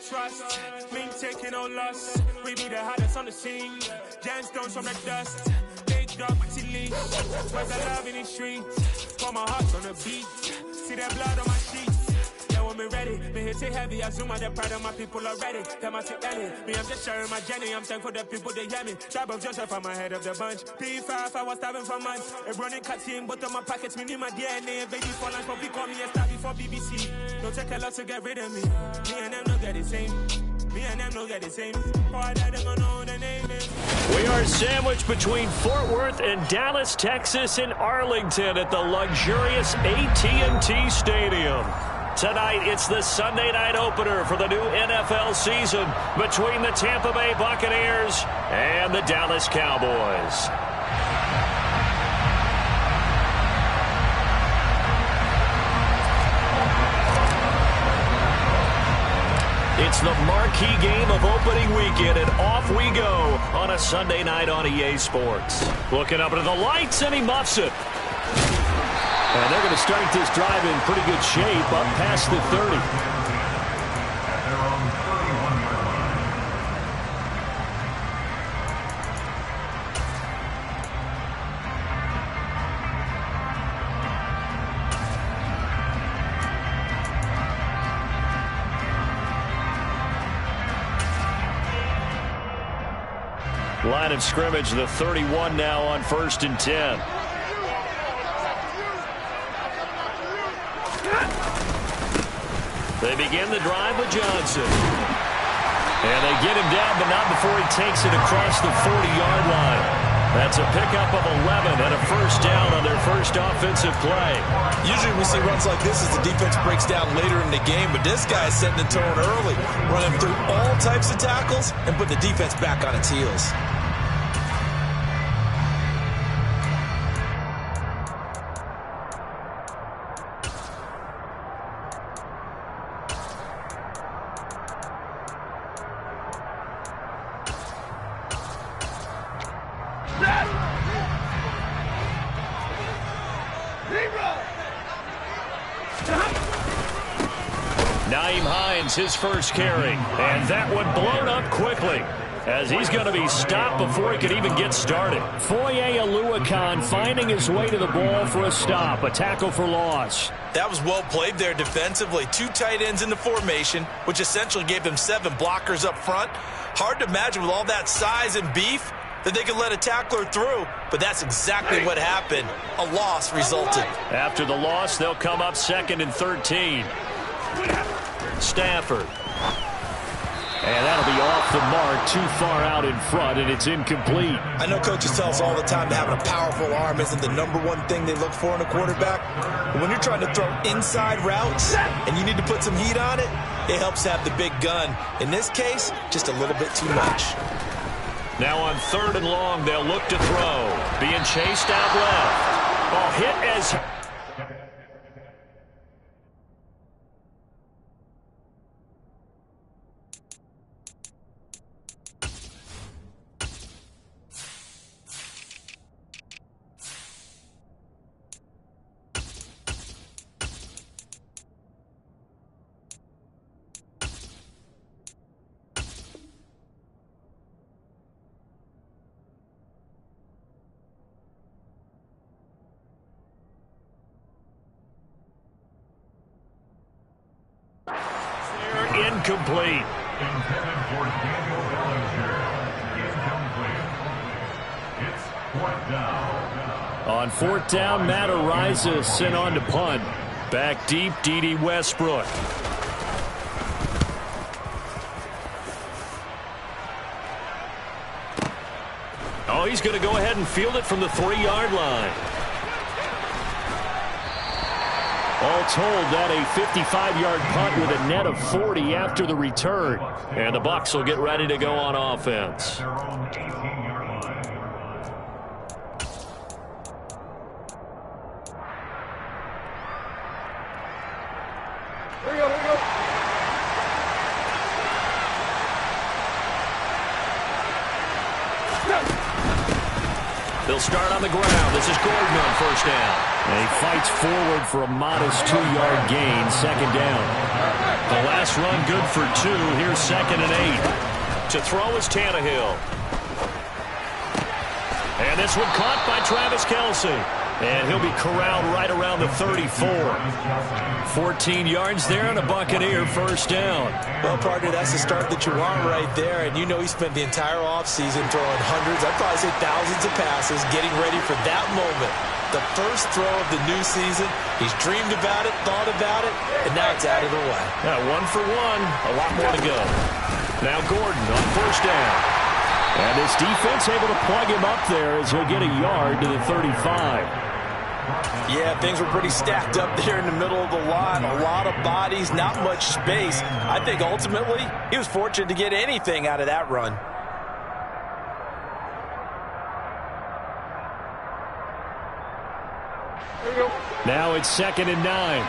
trust. Me taking no loss. We be the hardest on the scene. Gemstones from the dust. Big dog, but he leash. Where's the love in the streets? For my heart's on the beat. See that blood on my sheets. When me ready, me hit it heavy. I zoom out the pride of my people already. Them I see any. Me, I'm just sharing my journey. I'm thankful the people they hear me. Tribe of Joseph, I'm ahead of the bunch. P5, I was starving for months. A running cut team, but on my pockets, me need my DNA. Baby for lunch, but we call me a star before BBC. Don't take a lot to get rid of me. Me and them don't get the same. Me and them don't get the same. For I died, they gonna know the name is. We are sandwiched between Fort Worth and Dallas, Texas, and Arlington at the luxurious AT&T Stadium. Tonight, it's the Sunday night opener for the new NFL season between the Tampa Bay Buccaneers and the Dallas Cowboys. It's the marquee game of opening weekend, and off we go on a Sunday night on EA Sports. Looking up into the lights, and he muffs it. And they're going to start this drive in pretty good shape up past the 30. Line of scrimmage, the 31 now on 1st and 10. They begin the drive with Johnson. And they get him down, but not before he takes it across the 40-yard line. That's a pickup of 11 and a first down on their first offensive play. Usually we see runs like this as the defense breaks down later in the game, but this guy is setting the tone early, running through all types of tackles and put the defense back on its heels. His first carry, and that one blown up quickly as he's going to be stopped before he could even get started. Foye Oluokun finding his way to the ball for a stop, a tackle for loss. That was well played there defensively. 2 tight ends in the formation, which essentially gave them 7 blockers up front. Hard to imagine with all that size and beef that they could let a tackler through, but that's exactly what happened. A loss resulted. After the loss, they'll come up 2nd and 13. Stafford. And that'll be off the mark, too far out in front, and it's incomplete. I know coaches tell us all the time that having a powerful arm isn't the #1 thing they look for in a quarterback. But when you're trying to throw inside routes and you need to put some heat on it, it helps to have the big gun. In this case, just a little bit too much. Now on 3rd and long, they'll look to throw. Being chased out left. Ball hit as... Incomplete. Intended for Daniel Bellinger. Incomplete. It's 4th down. On 4th down, Matt Ariza sent on to punt. Back deep, D.D. Westbrook. Oh, he's going to go ahead and field it from the 3-yard line. All told, that a 55-yard punt with a net of 40 after the return. And the Bucs will get ready to go on offense. Their own 18-yard line. Here we go. They'll start on the ground. This is Gordon on 1st down. And he fights forward for a modest 2-yard gain, 2nd down. The last run good for 2. Here's 2nd and 8. To throw is Tannehill. And this one caught by Travis Kelce. And he'll be corralled right around the 34. 14 yards there and a Buccaneer first down. Well, partner, that's the start that you want right there. And you know he spent the entire offseason throwing hundreds, I'd probably say thousands of passes, getting ready for that moment. The first throw of the new season. He's dreamed about it, thought about it, and now it's out of the way. Yeah, 1 for 1. A lot more to go. Now Gordon on first down. And this defense able to plug him up there as he'll get a yard to the 35. Yeah, things were pretty stacked up there in the middle of the line. A lot of bodies, not much space. I think ultimately he was fortunate to get anything out of that run. Now it's 2nd and 9.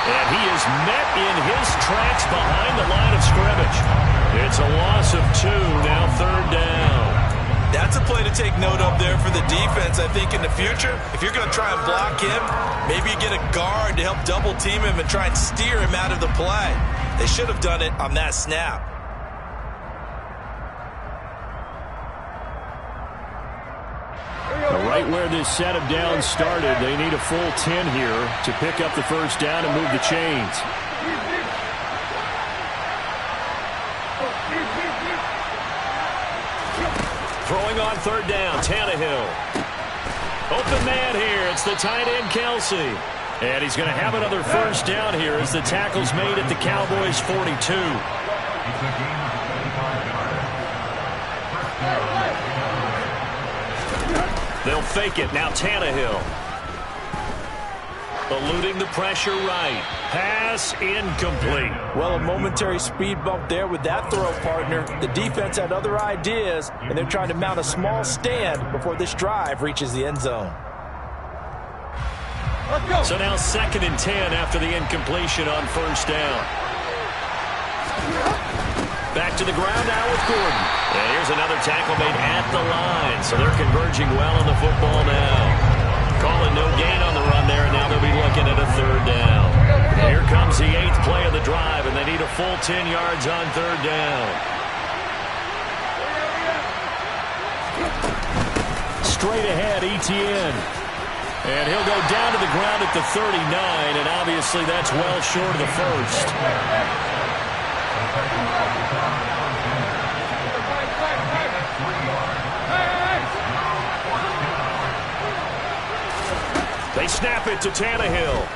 And he is met in his tracks behind the line of scrimmage. It's a loss of 2, now 3rd down. That's a play to take note of there for the defense, I think, in the future. If you're going to try and block him, maybe you get a guard to help double-team him and try and steer him out of the play. They should have done it on that snap. Right where this set of downs started, they need a full 10 here to pick up the first down and move the chains. Throwing on 3rd down, Tannehill. Open man here, it's the tight end Kelce. And he's going to have another first down here as the tackle's made at the Cowboys' 42. They'll fake it. Now Tannehill. Eluding the pressure right. Pass incomplete. Well, a momentary speed bump there with that throw, partner. The defense had other ideas, and they're trying to mount a small stand before this drive reaches the end zone. So now 2nd and 10 after the incompletion on first down. Back to the ground now with Gordon. And here's another tackle made at the line. So they're converging well on the football now. Calling no gain on the run there, and now they'll be looking at a 3rd down. Here comes the 8th play of the drive, and they need a full 10 yards on 3rd down. Straight ahead, Etienne. And he'll go down to the ground at the 39, and obviously that's well short of the first. They snap it to Tannehill.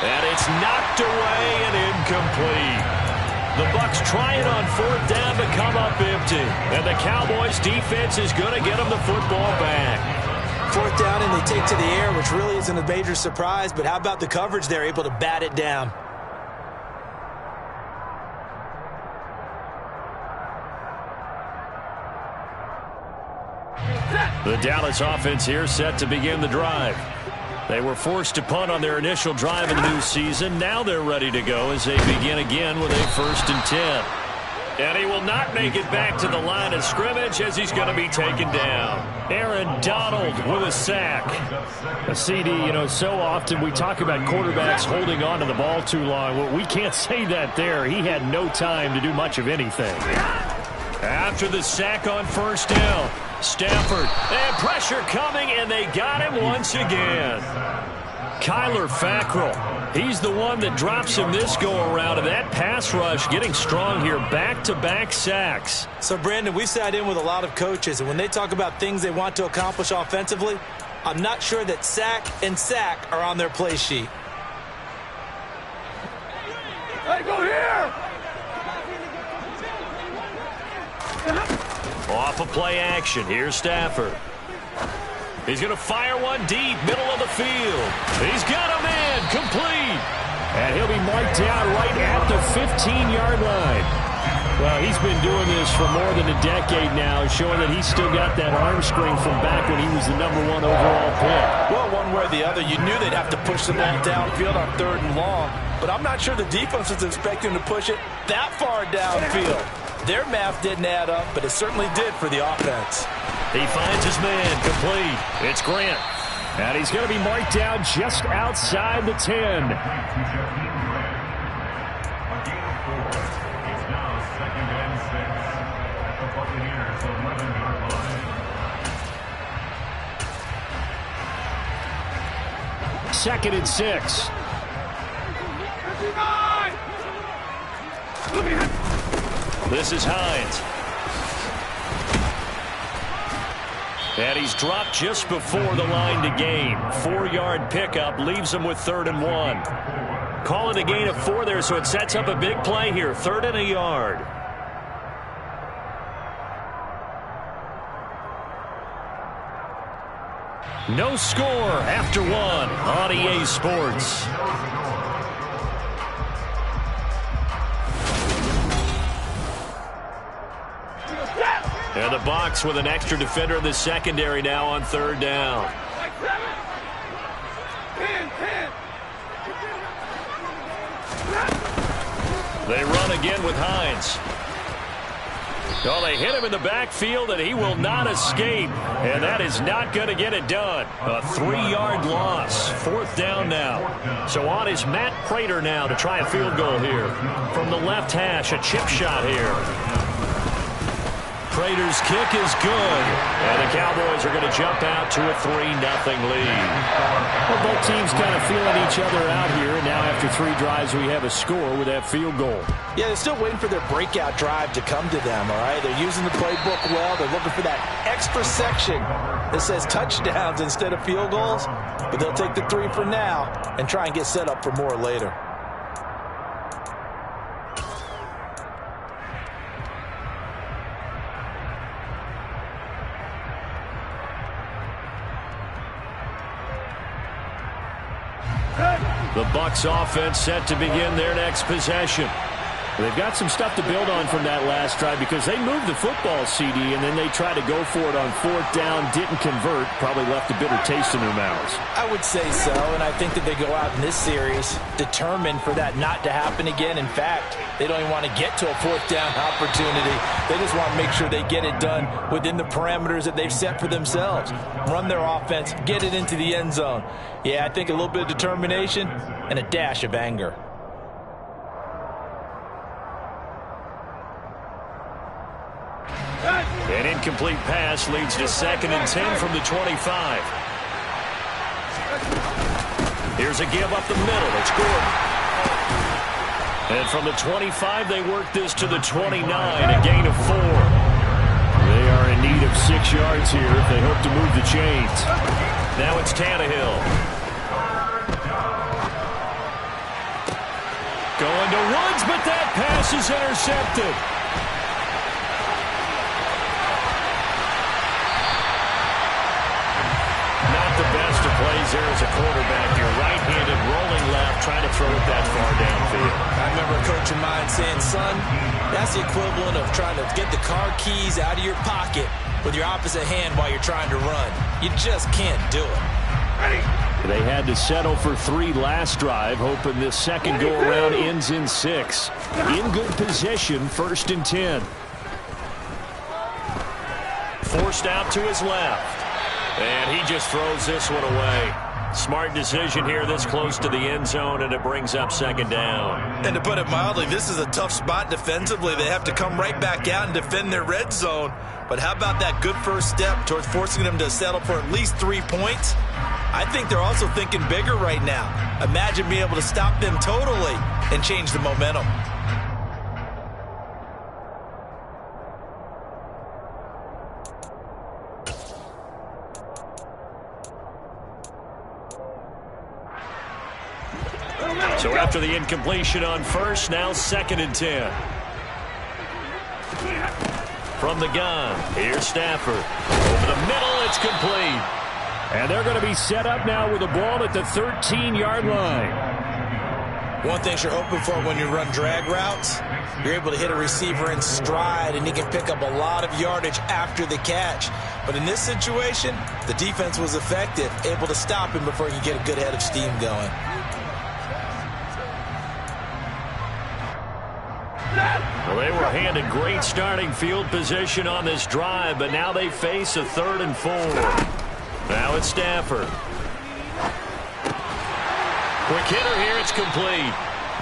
And it's knocked away and incomplete. The Bucs try it on 4th down to come up empty. And the Cowboys defense is going to get them the football back. 4th down and they take to the air, which really isn't a major surprise. But how about the coverage there, able to bat it down? The Dallas offense here set to begin the drive. They were forced to punt on their initial drive in the new season. Now they're ready to go as they begin again with a 1st and 10. And he will not make it back to the line of scrimmage as he's going to be taken down. Aaron Donald with a sack. A CD, you know, so often we talk about quarterbacks holding on to the ball too long. Well, we can't say that there. He had no time to do much of anything. After the sack on 1st down, Stafford, and pressure coming, and they got him once again. Kyler Fackrell, he's the one that drops him this go-around, and that pass rush getting strong here, back-to-back sacks. So, Brandon, we've sat in with a lot of coaches, and when they talk about things they want to accomplish offensively, I'm not sure that sack and sack are on their play sheet. Hey, go here! Off of play action, here's Stafford. He's going to fire one deep, middle of the field. He's got him in, complete. And he'll be marked down right at the 15-yard line. Well, he's been doing this for more than a decade now, showing that he's still got that arm strength from back when he was the #1 overall pick. Well, one way or the other, you knew they'd have to push the ball downfield on 3rd and long, but I'm not sure the defense was expecting to push it that far downfield. Their math didn't add up, but it certainly did for the offense. He finds his man, complete. It's Grant. And he's going to be marked down just outside the 10. A gain of 4. It's now 2nd and 6 at the Buccaneers' 11-yard line. 2nd and 6. This is Hines. And he's dropped just before the line to gain. 4-yard pickup leaves him with 3rd and 1. Calling a gain of 4 there, so it sets up a big play here. 3rd and a yard. No score after 1 on EA Sports. And the Bucs with an extra defender in the secondary now on 3rd down. They run again with Hines. Oh, they hit him in the backfield, and he will not escape. And that is not going to get it done. A 3-yard loss. 4th down now. So on is Matt Prater now to try a field goal here. From the left hash, a chip shot here. Prater's kick is good. And the Cowboys are going to jump out to a 3-0 lead. Well, both teams kind of feeling each other out here. And now after 3 drives, we have a score with that field goal. Yeah, they're still waiting for their breakout drive to come to them, all right? They're using the playbook well. They're looking for that extra section that says touchdowns instead of field goals. But they'll take the 3 for now and try and get set up for more later. The Bucs offense set to begin their next possession. They've got some stuff to build on from that last drive because they moved the football, CD, and then they tried to go for it on 4th down, didn't convert, probably left a bitter taste in their mouths. I would say so, and I think that they go out in this series determined for that not to happen again. In fact, they don't even want to get to a 4th down opportunity. They just want to make sure they get it done within the parameters that they've set for themselves. Run their offense, get it into the end zone. Yeah, I think a little bit of determination and a dash of anger. An incomplete pass leads to 2nd and 10 from the 25. Here's a give up the middle. It's Gordon. And from the 25, they work this to the 29, a gain of 4. They are in need of 6 yards here if they hope to move the chains. Now it's Tannehill. Going to Woods, but that pass is intercepted. The best of plays there as a quarterback. You're right-handed, rolling left, trying to throw it that far downfield. I remember a coach of mine saying, son, that's the equivalent of trying to get the car keys out of your pocket with your opposite hand while you're trying to run. You just can't do it. They had to settle for 3 last drive, hoping this second go-around ends in 6. In good position, 1st and 10. Forced out to his left. And he just throws this one away. Smart decision here this close to the end zone, and it brings up 2nd down. And to put it mildly, this is a tough spot defensively. They have to come right back out and defend their red zone. But how about that good first step towards forcing them to settle for at least 3 points? I think they're also thinking bigger right now. Imagine being able to stop them totally and change the momentum. So after the incompletion on 1st, now 2nd and 10. From the gun, here's Stafford. Over the middle, it's complete. And they're going to be set up now with the ball at the 13-yard line. One thing you're hoping for when you run drag routes, you're able to hit a receiver in stride, and he can pick up a lot of yardage after the catch. But in this situation, the defense was effective, able to stop him before he could get a good head of steam going. Well, they were handed great starting field position on this drive, but now they face a 3rd and 4. Now it's Stafford. Quick hitter here, it's complete.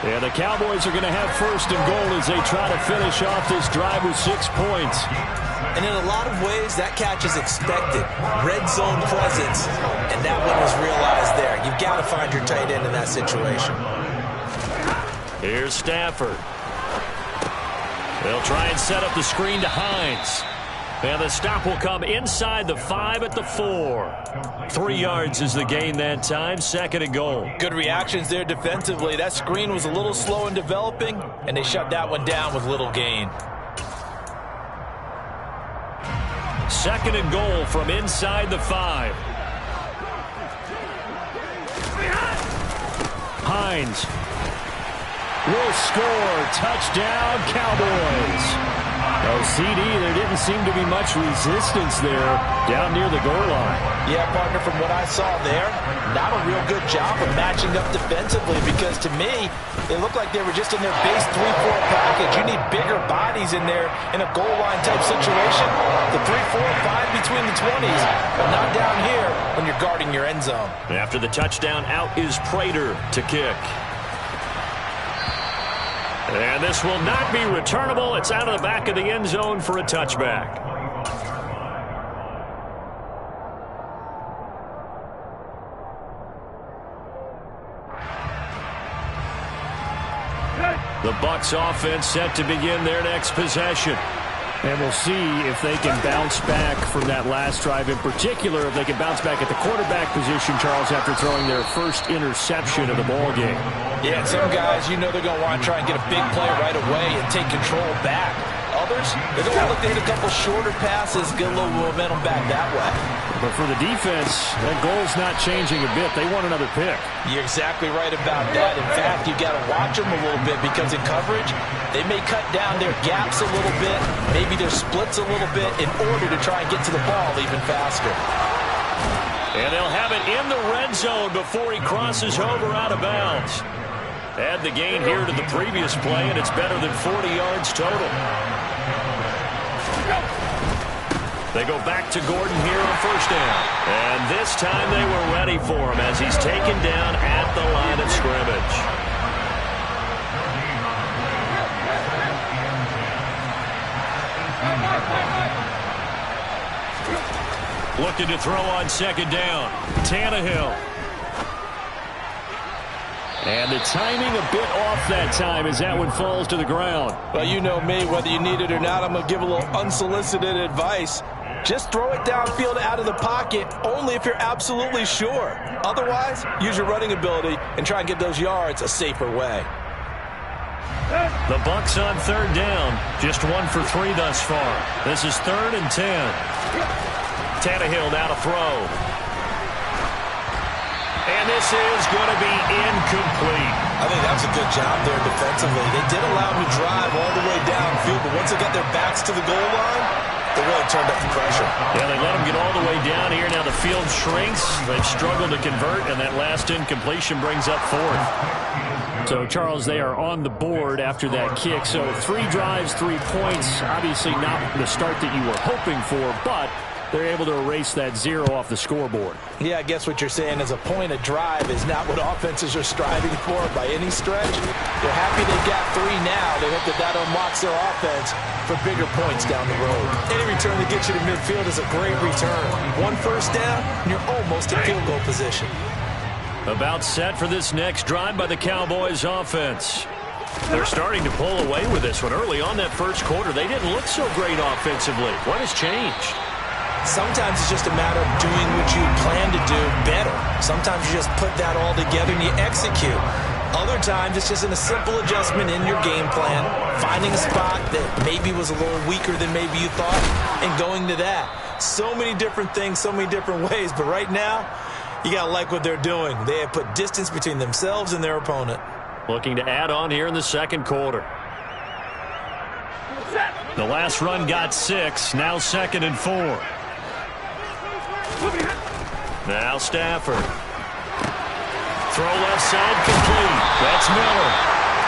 Yeah, the Cowboys are going to have 1st and goal as they try to finish off this drive with 6 points. And in a lot of ways, that catch is expected. Red zone presence, and that one was realized there. You've got to find your tight end in that situation. Here's Stafford. They'll try and set up the screen to Hines. And the stop will come inside the 5 at the 4. 3 yards is the gain that time, 2nd and goal. Good reactions there defensively. That screen was a little slow in developing, and they shut that one down with little gain. 2nd and goal from inside the 5. Hines will score. Touchdown, Cowboys. Oh, CD, there didn't seem to be much resistance there down near the goal line. Yeah, partner, from what I saw there, not a real good job of matching up defensively because to me, they looked like they were just in their base 3-4 package. You need bigger bodies in there in a goal line type situation. The 3-4, fine between the 20s, but not down here when you're guarding your end zone. After the touchdown, out is Prater to kick. And this will not be returnable. It's out of the back of the end zone for a touchback. The Bucs offense set to begin their next possession. And we'll see if they can bounce back from that last drive. In particular, if they can bounce back at the quarterback position, Charles, after throwing their first interception of the ball game. Yeah, some guys, you know they're going to want to try and get a big play right away and take control back. Others, they're going to look to hit a couple shorter passes, get a little momentum back that way. But for the defense, that goal's not changing a bit. They want another pick. You're exactly right about that. In fact, you've got to watch them a little bit because in coverage, they may cut down their gaps a little bit, maybe their splits a little bit in order to try and get to the ball even faster. And they'll have it in the red zone before he crosses over out of bounds. Add the gain here to the previous play, and it's better than 40 yards total. They go back to Gordon here on 1st down. And this time they were ready for him as he's taken down at the line of scrimmage. Looking to throw on 2nd down. Tannehill. And the timing a bit off that time as that one falls to the ground. Well, you know me, whether you need it or not, I'm going to give a little unsolicited advice. Just throw it downfield out of the pocket only if you're absolutely sure. Otherwise, use your running ability and try and get those yards a safer way. The Bucs on 3rd down. Just 1 for 3 thus far. This is 3rd and 10. Tannehill now to throw. And this is going to be incomplete. I think that was a good job there defensively. They did allow him to drive all the way downfield, but once they got their backs to the goal line, they really turned up the pressure. Yeah, they let him get all the way down here. Now the field shrinks. They've struggled to convert, and that last incompletion brings up 4th. So, Charles, they are on the board after that kick. So 3 drives, 3 points. Obviously not the start that you were hoping for, but they're able to erase that 0 off the scoreboard. Yeah, I guess what you're saying is a point of drive is not what offenses are striving for by any stretch. They're happy they got 3 now. They hope that unlocks their offense for bigger points down the road. Any return that gets you to midfield is a great return. 1 first down, and you're almost in field goal position. About set for this next drive by the Cowboys offense. They're starting to pull away with this one. Early on that first quarter, they didn't look so great offensively. What has changed? Sometimes it's just a matter of doing what you plan to do better. Sometimes you just put that all together and you execute. Other times it's just a simple adjustment in your game plan, finding a spot that maybe was a little weaker than maybe you thought, and going to that. So many different things, so many different ways, but right now, you got to like what they're doing. They have put distance between themselves and their opponent. Looking to add on here in the second quarter. The last run got 6, now 2nd and 4. Now Stafford. Throw left side complete. That's Miller.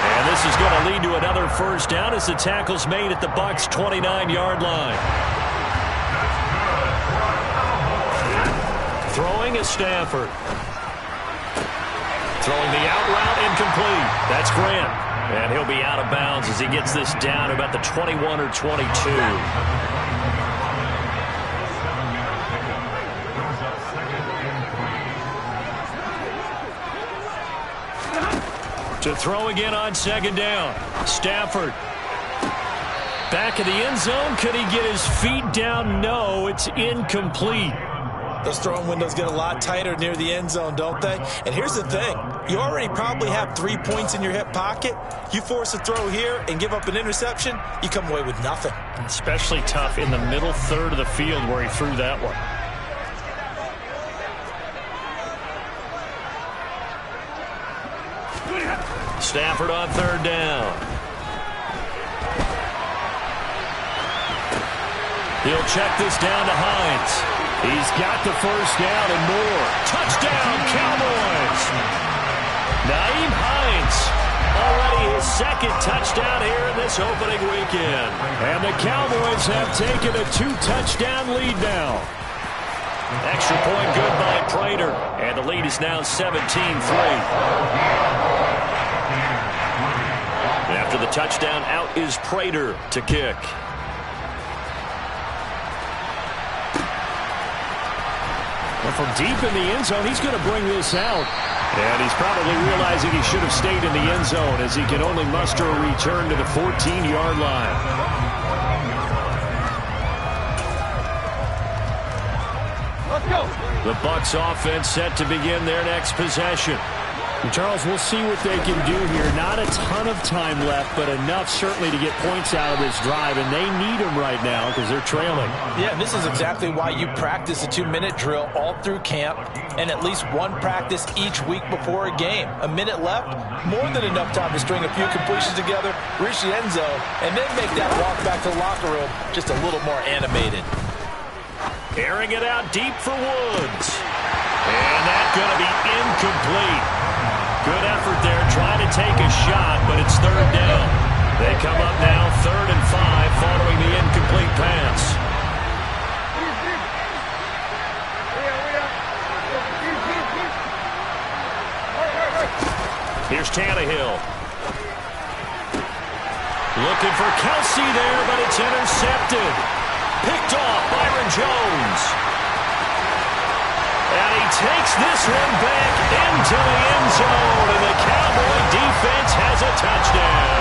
And this is going to lead to another first down as the tackle's made at the Bucs' 29-yard line. Throwing is Stafford. Throwing the out route, incomplete. That's Grant. And he'll be out of bounds as he gets this down to about the 21 or 22. To throw again on second down. Stafford. Back of the end zone. Could he get his feet down? No, it's incomplete. Those throwing windows get a lot tighter near the end zone, don't they? And here's the thing. You already probably have 3 points in your hip pocket. You force a throw here and give up an interception, you come away with nothing. Especially tough in the middle third of the field where he threw that one. Stafford on third down. He'll check this down to Hines. He's got the first down and more. Touchdown, Cowboys! Nyheim Hines, already his second touchdown here in this opening weekend. And the Cowboys have taken a 2-touchdown lead now. Extra point good by Prater. And the lead is now 17-3. After the touchdown, out is Prater to kick. Well, from deep in the end zone, he's going to bring this out. And he's probably realizing he should have stayed in the end zone as he can only muster a return to the 14-yard line. Let's go. The Bucs offense set to begin their next possession. Charles, we'll see what they can do here. Not a ton of time left, but enough certainly to get points out of this drive, and they need them right now because they're trailing. Yeah, and this is exactly why you practice a 2-minute drill all through camp and at least one practice each week before a game. A minute left, more than enough time to string a few completions together, reach the end zone, and then make that walk back to the locker room just a little more animated. Airing it out deep for Woods. And that's going to be incomplete. Good effort there, trying to take a shot, but it's third down. They come up now, 3rd and 5, following the incomplete pass. Here's Tannehill. Looking for Kelsey there, but it's intercepted. Picked off Byron Jones. And he takes this one back into the end zone, and the Cowboy defense has a touchdown.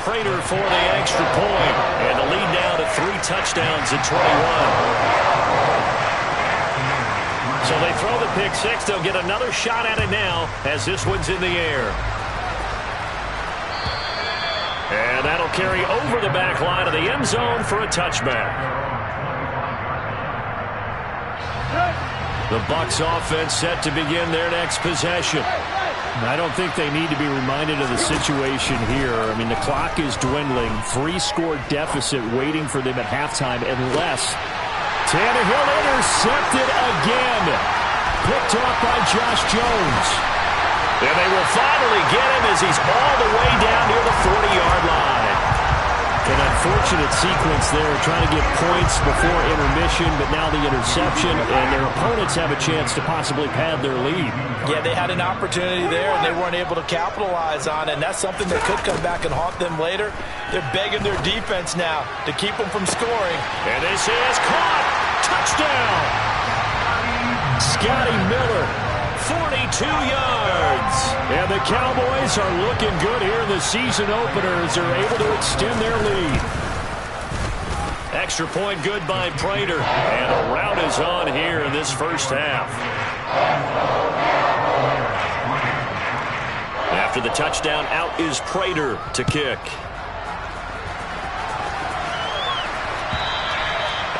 Prater for the extra point, and the lead now to 3 touchdowns at 21. So they throw the pick six. They'll get another shot at it now as this one's in the air. And that'll carry over the back line of the end zone for a touchback. The Bucs offense set to begin their next possession. I don't think they need to be reminded of the situation here. I mean, the clock is dwindling. 3-score deficit waiting for them at halftime unless Tannehill intercepted again. Picked off by Josh Jones. And they will finally get him as he's all the way down near the 40-yard line. An unfortunate sequence there, trying to get points before intermission, but now the interception, and their opponents have a chance to possibly pad their lead. Yeah, they had an opportunity there, and they weren't able to capitalize on it, and that's something that could come back and haunt them later. They're begging their defense now to keep them from scoring. And this is caught. Touchdown. Scotty Miller. 42 yards. And the Cowboys are looking good here in the season opener as they're able to extend their lead. Extra point good by Prater. And a rout is on here in this first half. After the touchdown, out is Prater to kick.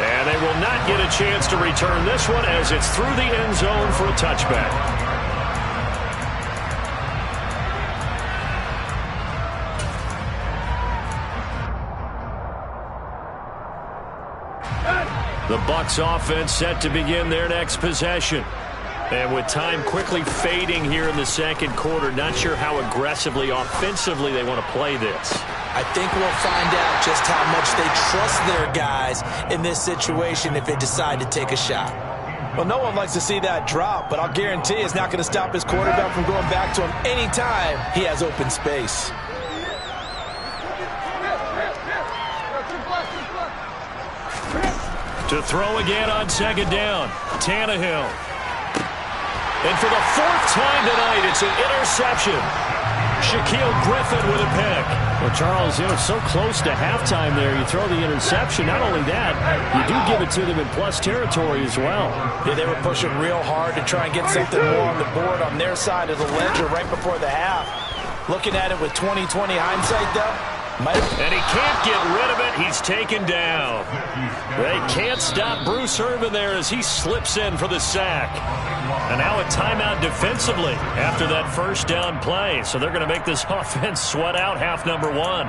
And they will not get a chance to return this one as it's through the end zone for a touchback. The Bucs offense set to begin their next possession. And with time quickly fading here in the second quarter, not sure how aggressively, offensively they want to play this. I think we'll find out just how much they trust their guys in this situation if they decide to take a shot. Well, no one likes to see that drop, but I'll guarantee it's not going to stop his quarterback from going back to him anytime he has open space. To throw again on second down, Tannehill. And for the fourth time tonight, it's an interception. Shaquille Griffin with a pick. Well, Charles, so close to halftime there. You throw the interception. Not only that, you do give it to them in plus territory as well. Yeah, they were pushing real hard to try and get something more on the board on their side of the ledger right before the half. Looking at it with 20/20 hindsight, though. And he can't get rid of it. He's taken down. They can't stop Bruce Irvin there as he slips in for the sack. And now a timeout defensively after that first down play. So they're going to make this offense sweat out half number one.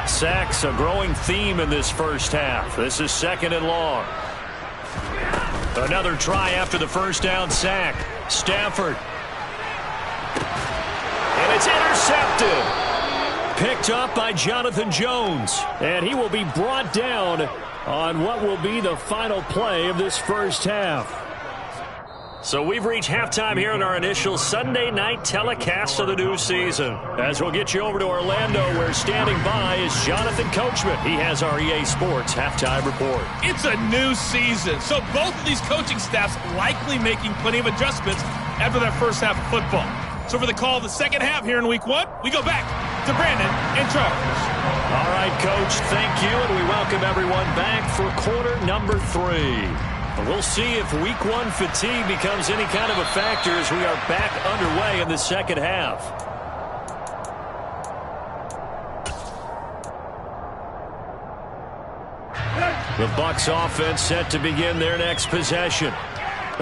Sacks, a growing theme in this first half. This is second and long. Another try after the first down sack. Stafford. And it's intercepted. Picked up by Jonathan Jones. And he will be brought down on what will be the final play of this first half. So we've reached halftime here in our initial Sunday night telecast of the new season. As we'll get you over to Orlando, where standing by is Jonathan Coachman. He has our EA Sports halftime report. It's a new season, so both of these coaching staffs likely making plenty of adjustments after that first half of football. So for the call of the second half here in week one, we go back to Brandon and Charles. All right, Coach, thank you, and we welcome everyone back for quarter number 3. We'll see if week one fatigue becomes any kind of a factor as we are back underway in the second half. The Bucs offense set to begin their next possession.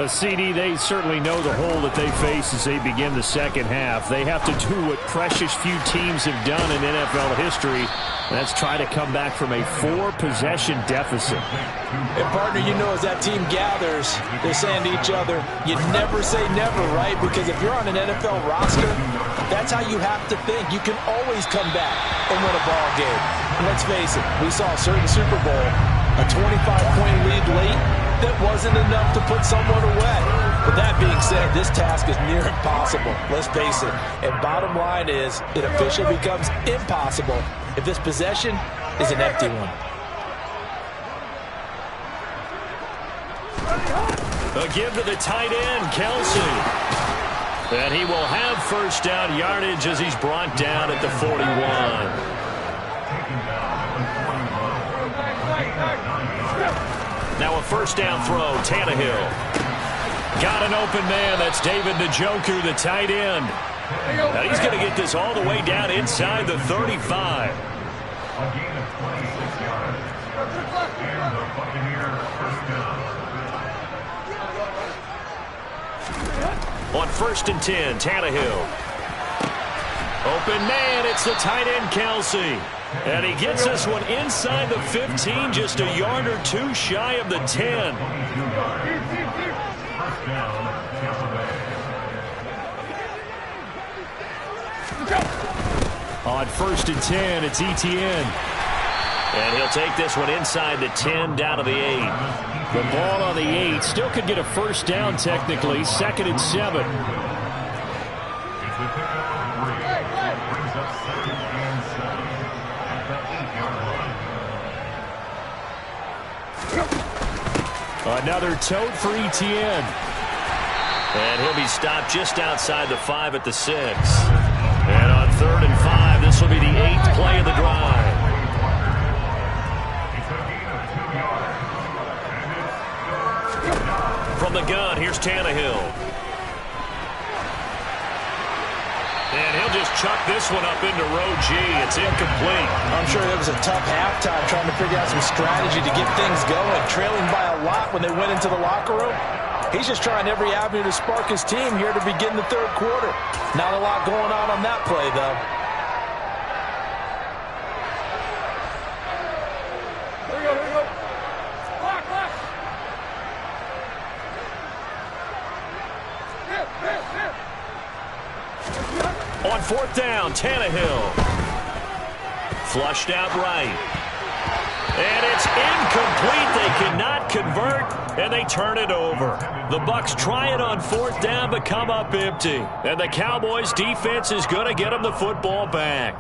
CD, they certainly know the hole that they face as they begin the second half. They have to do what precious few teams have done in NFL history. That's try to come back from a 4-possession deficit. And, partner, you know as that team gathers, they're saying to each other, you never say never, right? Because if you're on an NFL roster, that's how you have to think. You can always come back and win a ball game. And let's face it, we saw a certain Super Bowl, a 25-point lead late, that wasn't enough to put someone away. But that being said, this task is near impossible. Let's face it. And bottom line is, it officially becomes impossible if this possession is an empty one. A give to the tight end, Kelsey. And he will have first down yardage as he's brought down at the 41. Now a first down throw, Tannehill. Got an open man, that's David Njoku, the tight end. Now he's going to get this all the way down inside the 35. A gain of 26 yards. And the Buccaneers first down. On first and 10, Tannehill. Open man, it's the tight end, Kelsey. And he gets this one inside the 15, just a yard or two shy of the 10. First down, Tampa Bay. On first and 10, it's Etienne. And he'll take this one inside the 10, down to the 8. The ball on the 8. Still could get a first down technically. 2nd and 7. It's the pickup of 3. Brings up 2nd and 7 at the 8-yard line. Another tote for Etienne. And he'll be stopped just outside the 5 at the 6. And on 3rd and 5, this will be the 8th play of the drive. It's a gain of 2 yards. And it's third down. From the gun, here's Tannehill. And he'll They'll just chuck this one up into row G. It's incomplete. I'm sure it was a tough halftime trying to figure out some strategy to get things going, trailing by a lot when they went into the locker room. He's just trying every avenue to spark his team here to begin the third quarter. Not a lot going on that play, though. Here we go. Clock. On fourth down, Tannehill. Flushed out right. And it's incomplete. They cannot convert, and they turn it over. The Bucs try it on fourth down, but come up empty. And the Cowboys' defense is going to get them the football back.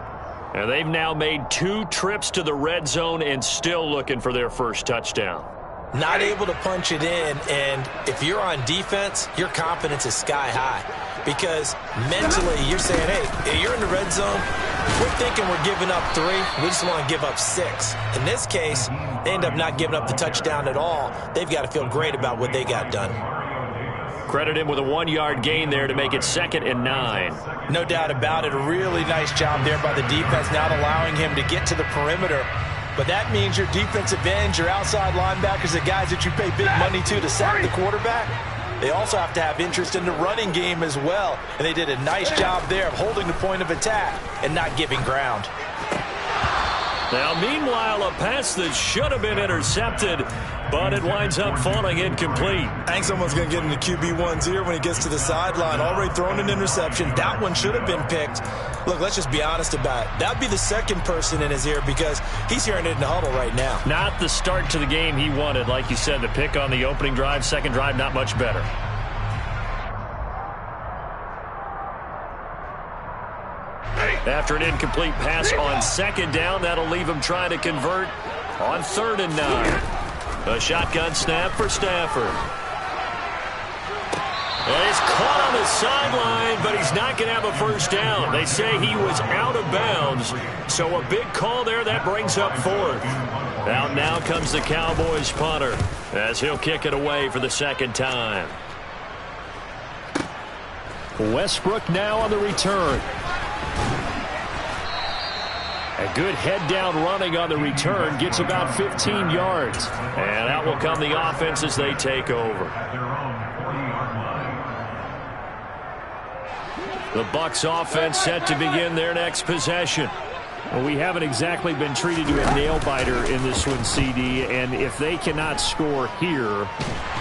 And they've now made 2 trips to the red zone and still looking for their first touchdown. Not able to punch it in, and if you're on defense, your confidence is sky high. Because mentally, you're saying, hey, you're in the red zone. We're thinking we're giving up 3. We just want to give up 6. In this case, they end up not giving up the touchdown at all. They've got to feel great about what they got done. Credit him with a 1-yard gain there to make it 2nd and 9. No doubt about it. A really nice job there by the defense, not allowing him to get to the perimeter. But that means your defensive ends, your outside linebackers, the guys that you pay big money to sack the quarterback, they also have to have interest in the running game as well. And they did a nice job there of holding the point of attack and not giving ground. Now, meanwhile, a pass that should have been intercepted, but it winds up falling incomplete. I think someone's going to get into QB1's ear when he gets to the sideline. Already thrown an interception. That one should have been picked. Look, let's just be honest about it. That would be the second person in his ear because he's hearing it in the huddle right now. Not the start to the game he wanted. Like you said, the pick on the opening drive, second drive, not much better. After an incomplete pass on second down, that'll leave him trying to convert on 3rd and 9. A shotgun snap for Stafford. Well, he's caught on the sideline, but he's not going to have a first down. They say he was out of bounds, so a big call there. That brings up 4th. Out now comes the Cowboys punter as he'll kick it away for the 2nd time. Westbrook now on the return. A good head-down running on the return. Gets about 15 yards. And out will come the offense as they take over. The Bucs offense set to begin their next possession. Well, we haven't exactly been treated to a nail-biter in this one, CD. And if they cannot score here,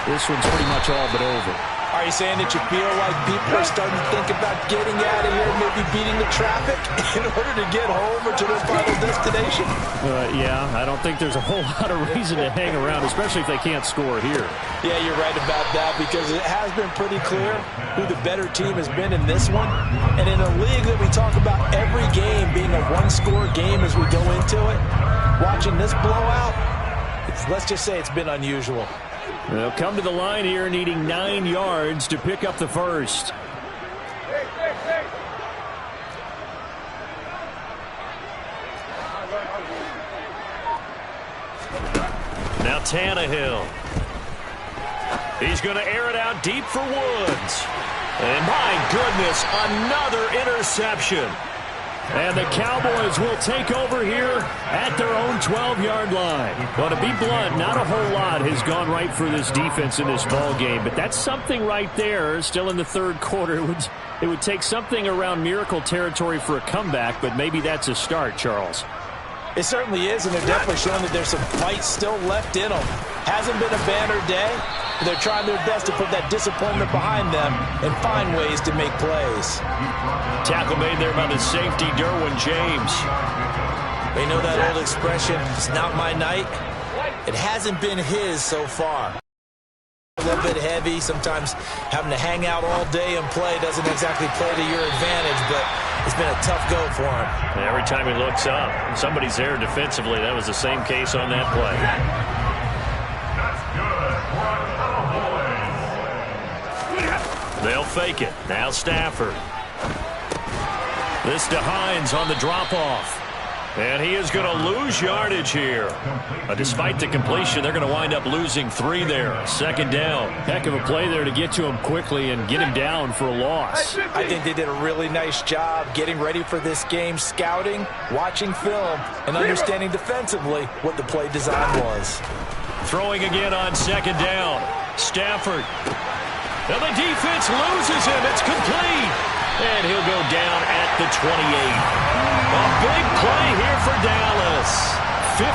this one's pretty much all but over. Are you saying that you feel like people are starting to think about getting out of here, maybe beating the traffic in order to get home or to their final destination? Yeah, I don't think there's a whole lot of reason to hang around, especially if they can't score here. Yeah, you're right about that because it has been pretty clear who the better team has been in this one. And in a league that we talk about every game being a one-score game as we go into it, watching this blowout, let's just say it's been unusual. They'll come to the line here needing 9 yards to pick up the first. Now Tannehill. He's going to air it out deep for Woods. And my goodness, another interception. And the Cowboys will take over here at their own 12-yard line. Well, to be blunt, not a whole lot has gone right for this defense in this ball game, but that's something right there. Still in the third quarter, it would take something around miracle territory for a comeback, but maybe that's a start, Charles. It certainly is, and they're definitely showing that there's some fight still left in them. Hasn't been a banner day, but they're trying their best to put that disappointment behind them and find ways to make plays. Tackle made there by the safety, Derwin James. You know that old expression, it's not my night? It hasn't been his so far. A little bit heavy, sometimes having to hang out all day and play doesn't exactly play to your advantage, but it's been a tough go for him. And every time he looks up, somebody's there defensively. That was the same case on that play. They'll fake it. Now Stafford. This to Hines on the drop-off. And he is going to lose yardage here. Despite the completion, they're going to wind up losing 3 there. Second down. Heck of a play there to get to him quickly and get him down for a loss. I think they did a really nice job getting ready for this game, scouting, watching film, and understanding defensively what the play design was. Throwing again on second down. Stafford. Now the defense loses him. It's complete. And he'll go down at the 28. A big play here for Dallas. 54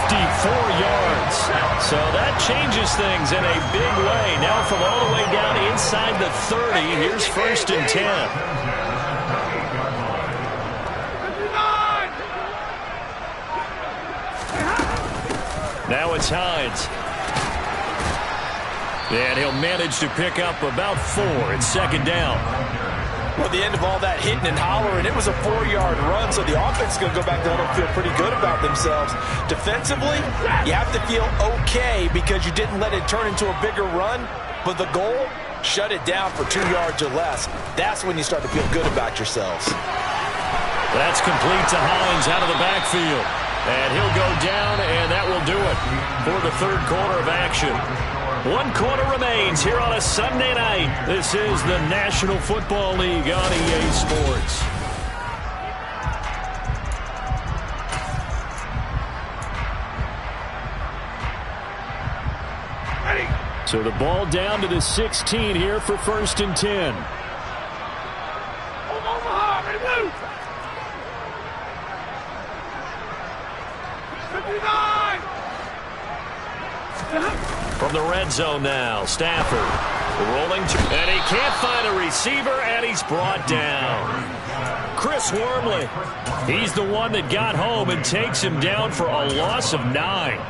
yards. So that changes things in a big way. Now from all the way down inside the 30, here's 1st and 10. Now it's Hines. And he'll manage to pick up about 4. It's second down. Well, at the end of all that hitting and hollering, it was a 4-yard run, so the offense is going to go back there and feel pretty good about themselves. Defensively, you have to feel okay because you didn't let it turn into a bigger run, but the goal, shut it down for 2 yards or less. That's when you start to feel good about yourselves. That's complete to Hines out of the backfield. And he'll go down, and that will do it for the third quarter of action. 1 quarter remains here on a Sunday night. This is the National Football League on EA Sports. So the ball down to the 16 here for 1st and 10. Omaha, ready, move! 59! From the red zone now, Stafford rolling, and he can't find a receiver, and he's brought down. Chris Wormley, he's the one that got home and takes him down for a loss of 9.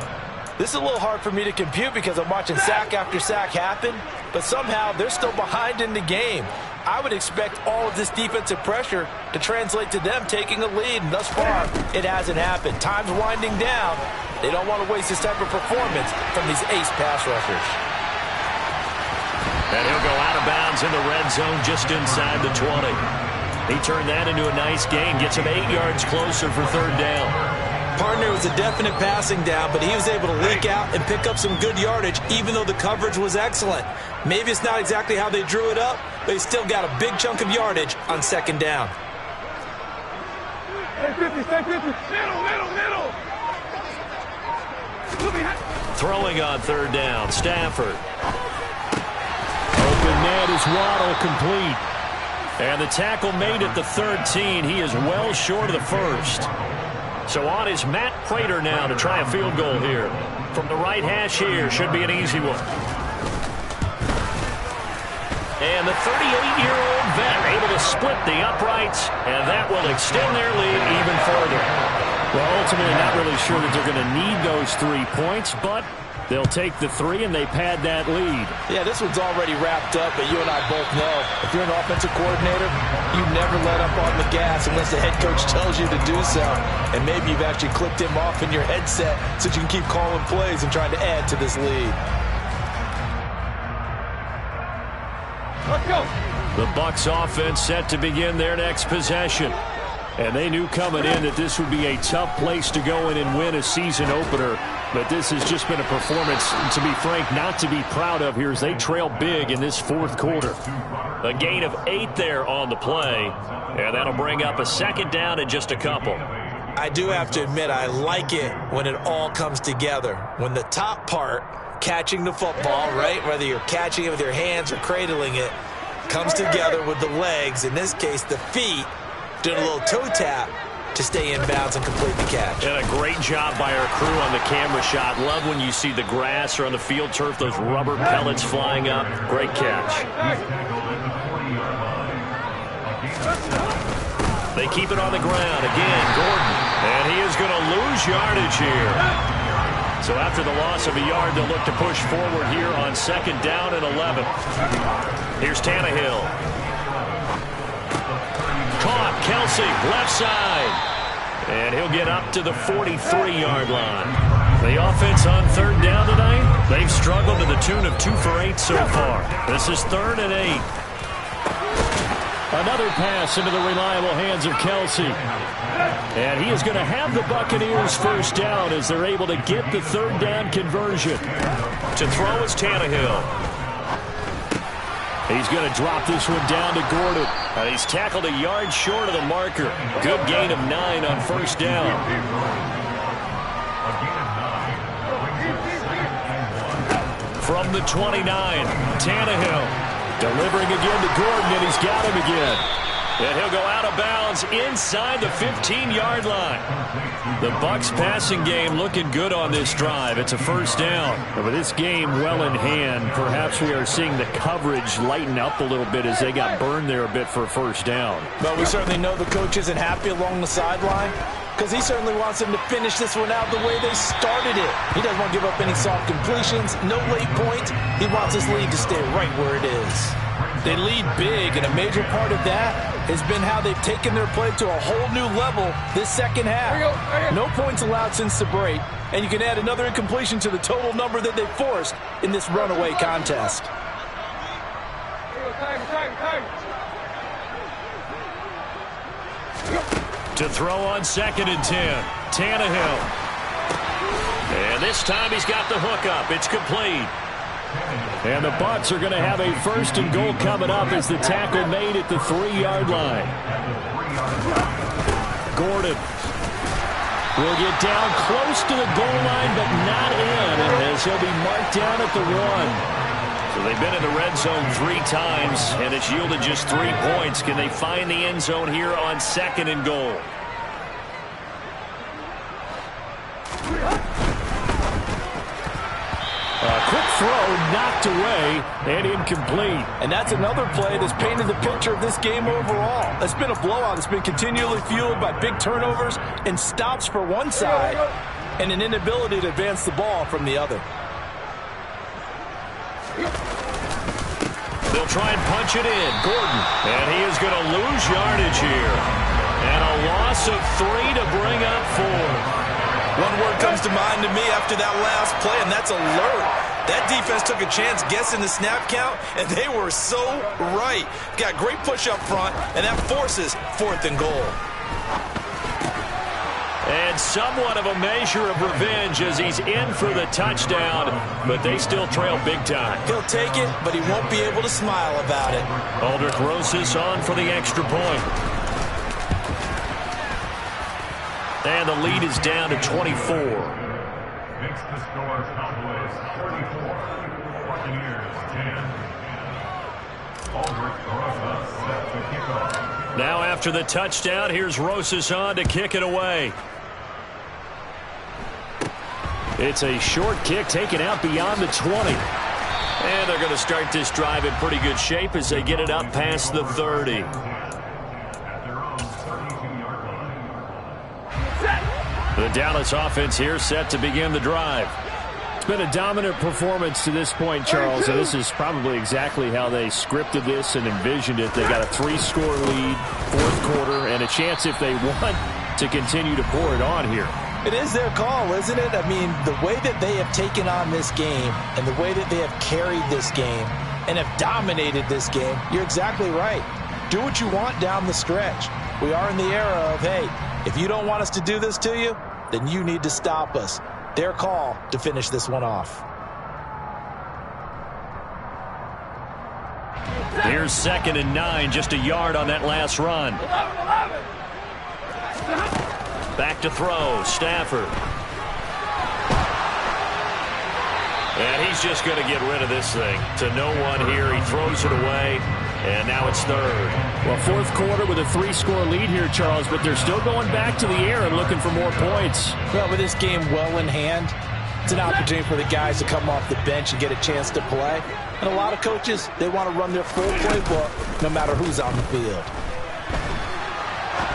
This is a little hard for me to compute because I'm watching sack after sack happen, but somehow they're still behind in the game. I would expect all of this defensive pressure to translate to them taking a lead, and thus far, it hasn't happened. Time's winding down. They don't want to waste this type of performance from these ace pass rushers. And he'll go out of bounds in the red zone just inside the 20. He turned that into a nice gain, gets him 8 yards closer for third down. Partner was a definite passing down, but he was able to leak out and pick up some good yardage, even though the coverage was excellent. Maybe it's not exactly how they drew it up, but he still got a big chunk of yardage on second down. Stay 50, stay 50. Middle. Throwing on third down, Stafford. Open net is Waddle, complete. And the tackle made at the 13. He is well short of the first. So on is Matt Prater now to try a field goal here. From the right hash here, should be an easy one. And the 38-year-old vet able to split the uprights, and that will extend their lead even further. Well, ultimately not really sure that they're going to need those 3 points, but they'll take the 3 and they pad that lead. Yeah, this one's already wrapped up, but you and I both know if you're an offensive coordinator, you never let up on the gas unless the head coach tells you to do so. And maybe you've actually clicked him off in your headset so you can keep calling plays and trying to add to this lead. Let's go! The Bucs offense set to begin their next possession. And they knew coming in that this would be a tough place to go in and win a season opener. But this has just been a performance, to be frank, not to be proud of here as they trail big in this fourth quarter. A gain of 8 there on the play. And that'll bring up a second down in just a couple. I do have to admit, I like it when it all comes together. When the top part, catching the football, right, whether you're catching it with your hands or cradling it, comes together with the legs, in this case the feet, doing a little toe tap to stay in bounds and complete the catch. And a great job by our crew on the camera shot. Love when you see the grass or on the field turf, those rubber pellets flying up. Great catch. They keep it on the ground. Again, Gordon. And he is going to lose yardage here. So after the loss of a yard, they'll look to push forward here on second down and 11. Here's Tannehill. Caught, Kelsey, left side. And he'll get up to the 43-yard line. The offense on third down tonight, they've struggled to the tune of 2 for 8 so far. This is 3rd and 8. Another pass into the reliable hands of Kelsey. And he is going to have the Buccaneers first down as they're able to get the third down conversion. To throw is Tannehill. He's going to drop this one down to Gordon. And he's tackled a yard short of the marker. Good gain of 9 on first down. From the 29, Tannehill. Delivering again to Gordon, and he's got him again. And he'll go out of bounds inside the 15-yard line. The Bucs passing game looking good on this drive. It's a first down. But with this game well in hand, perhaps we are seeing the coverage lighten up a little bit as they got burned there a bit for a first down. But we certainly know the coach isn't happy along the sideline because he certainly wants them to finish this one out the way they started it. He doesn't want to give up any soft completions, no late points. He wants his lead to stay right where it is. They lead big, and a major part of that has been how they've taken their play to a whole new level this second half. No points allowed since the break, and you can add another incompletion to the total number that they forced in this runaway contest. To throw on 2nd and 10, Tannehill. And this time he's got the hook up. It's complete. And the Bucs are going to have a 1st and goal coming up as the tackle made at the 3-yard line. Gordon will get down close to the goal line, but not in, as he'll be marked down at the 1. So they've been in the red zone 3 times, and it's yielded just 3 points. Can they find the end zone here on 2nd and goal? A quick throw knocked away and incomplete. And that's another play that's painted the picture of this game overall. It's been a blowout. It's been continually fueled by big turnovers and stops for one side and an inability to advance the ball from the other. They'll try and punch it in. Gordon. And he is going to lose yardage here. And a loss of 3 to bring up 4. One word comes to mind to me after that last play, and that's alert. That defense took a chance guessing the snap count, and they were so right. Got great push up front, and that forces 4th and goal. And somewhat of a measure of revenge as he's in for the touchdown, but they still trail big time. He'll take it, but he won't be able to smile about it. Aldrich Rosas on for the extra point. And the lead is down to 24. Makes the score Cowboys 34, Buccaneers 10. Aldrich Rosas set to kick off. Now after the touchdown, here's Rosas on to kick it away. It's a short kick taken out beyond the 20. And they're going to start this drive in pretty good shape as they get it up past the 30. The Dallas offense here set to begin the drive. It's been a dominant performance to this point, Charles, and this is probably exactly how they scripted this and envisioned it. They got a 3-score lead, 4th quarter, and a chance if they want to continue to pour it on here. It is their call, isn't it? I mean, the way that they have taken on this game and the way that they have carried this game and have dominated this game, you're exactly right. Do what you want down the stretch. We are in the era of, hey, if you don't want us to do this to you, then you need to stop us. Their call to finish this one off. Here's 2nd and 9, just a yard on that last run. Back to throw, Stafford. And he's just going to get rid of this thing. To no one here, he throws it away, and now it's 3rd. Well, 4th quarter with a 3-score lead here, Charles, but they're still going back to the air and looking for more points. Well, with this game well in hand, it's an opportunity for the guys to come off the bench and get a chance to play. And a lot of coaches, they want to run their full playbook no matter who's on the field.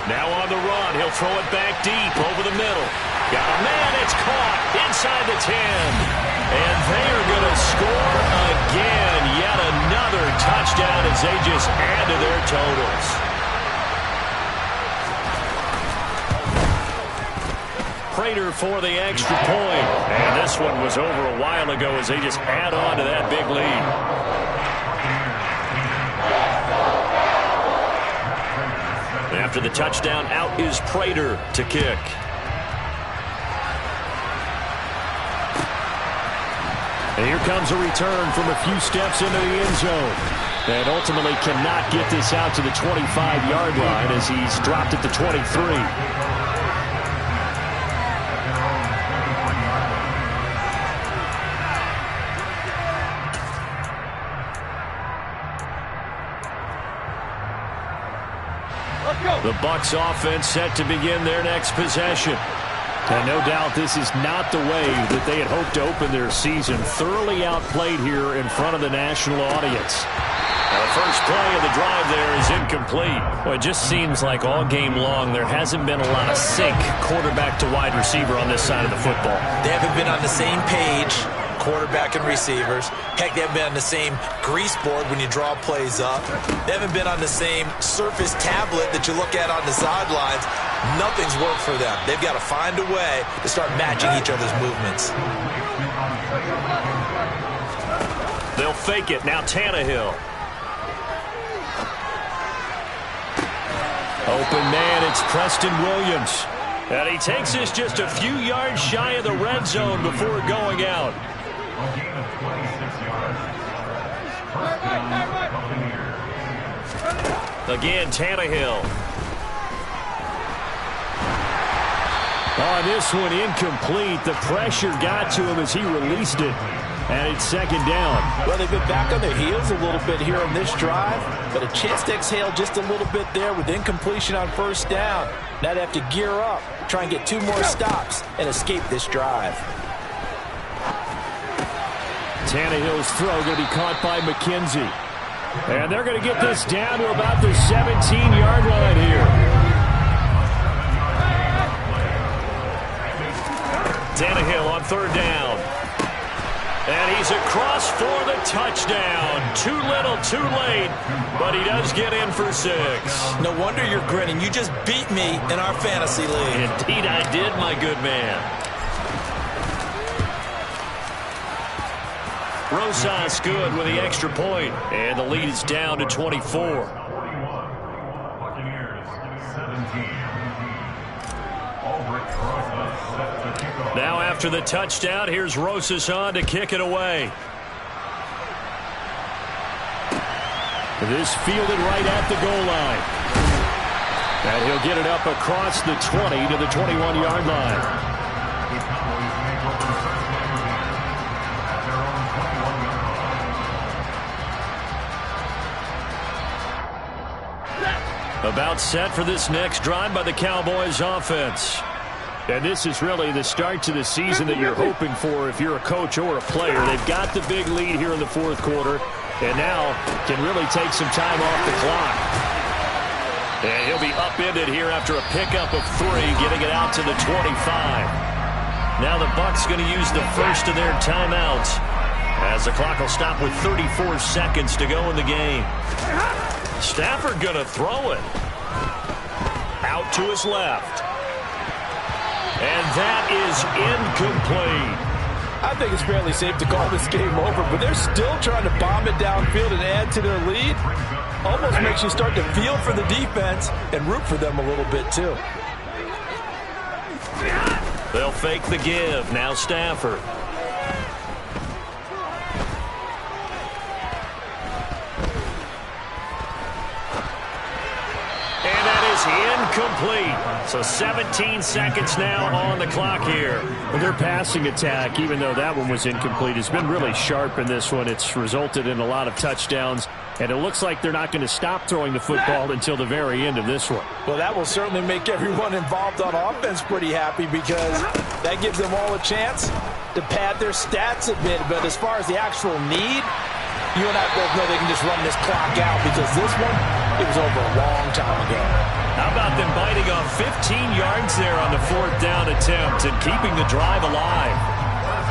Now on the run, he'll throw it back deep over the middle. Got a man, it's caught inside the 10. And they are going to score again. Yet another touchdown as they just add to their totals. Prater for the extra point. And this one was over a while ago as they just add on to that big lead. After the touchdown, out is Prater to kick. And here comes a return from a few steps into the end zone. And ultimately cannot get this out to the 25-yard line as he's dropped at the 23. The Bucs offense set to begin their next possession. And no doubt this is not the way that they had hoped to open their season. Thoroughly outplayed here in front of the national audience. Now the first play of the drive there is incomplete. Well, it just seems like all game long there hasn't been a lot of sync quarterback to wide receiver on this side of the football. They haven't been on the same page, quarterback and receivers. Heck, they haven't been on the same grease board when you draw plays up. They haven't been on the same surface tablet that you look at on the sidelines. Nothing's worked for them. They've got to find a way to start matching each other's movements. They'll fake it. Now Tannehill. Open man, it's Preston Williams. And he takes this just a few yards shy of the red zone before going out. A gain of 26 yards. First down, Buccaneers. Again, Tannehill. On this one, incomplete. The pressure got to him as he released it. And it's second down. Well, they've been back on their heels a little bit here on this drive, but a chance to exhale just a little bit there with incompletion on first down. Now they have to gear up, try and get 2 more stops, and escape this drive. Tannehill's throw going to be caught by McKenzie. And they're going to get this down to about the 17-yard line here. Tannehill on third down. And he's across for the touchdown. Too little, too late, but he does get in for 6. No wonder you're grinning. You just beat me in our fantasy league. Indeed I did, my good man. Rosas good with the extra point, and the lead is down to 24. Buccaneers 17. Albrecht Rosas set to kick off. Now after the touchdown, here's Rosas on to kick it away. This fielded right at the goal line. And he'll get it up across the 20 to the 21-yard line. The Cowboys make over the first down again at their own 21-yard line. About set for this next drive by the Cowboys offense. And this is really the start to the season that you're hoping for if you're a coach or a player. They've got the big lead here in the fourth quarter, and now can really take some time off the clock. And he'll be upended here after a pickup of 3, getting it out to the 25. Now the Bucs going to use the first of their timeouts as the clock will stop with 34 seconds to go in the game. Stafford going to throw it. Out to his left. And that is incomplete. I think it's fairly safe to call this game over, but they're still trying to bomb it downfield and add to their lead. Almost makes you start to feel for the defense and root for them a little bit, too. They'll fake the give. Now Stafford. And that is incomplete. So 17 seconds now on the clock here. Well, their passing attack, even though that one was incomplete, has been really sharp in this one. It's resulted in a lot of touchdowns, and it looks like they're not going to stop throwing the football until the very end of this one. Well, that will certainly make everyone involved on offense pretty happy because that gives them all a chance to pad their stats a bit. But as far as the actual need, you and I both know they can just run this clock out because this one, it was over a long time ago. How about them biting off 15 yards there on the 4th down attempt and keeping the drive alive?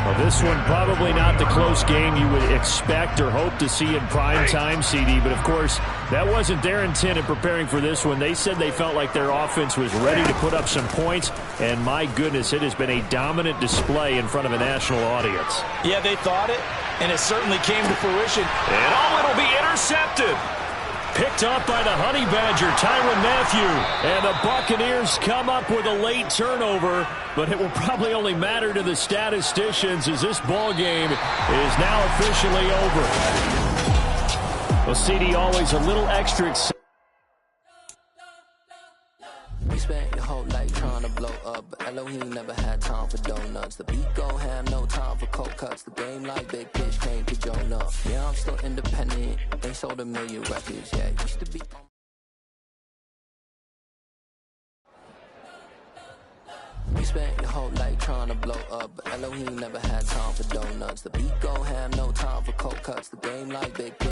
Well, this one probably not the close game you would expect or hope to see in prime time, CD. But, of course, that wasn't their intent in preparing for this one. They said they felt like their offense was ready to put up some points. And, my goodness, it has been a dominant display in front of a national audience. Yeah, they thought it, and it certainly came to fruition. And it'll be intercepted. Picked up by the Honey Badger, Tyrann Mathieu. And the Buccaneers come up with a late turnover, but it will probably only matter to the statisticians as this ball game is now officially over. Well, CD, always a little extra excited. We spent your whole life trying to blow up, but Elohim never had time for donuts. The beat go ham, no time for cold cuts. The game like Big Fish came to Jonah. Yeah, I'm still independent. They sold 1 million records. Yeah, it used to be. We spent your whole life trying to blow up, but Elohim never had time for donuts. The beat go ham, no time for cold cuts. The game like Big Fish.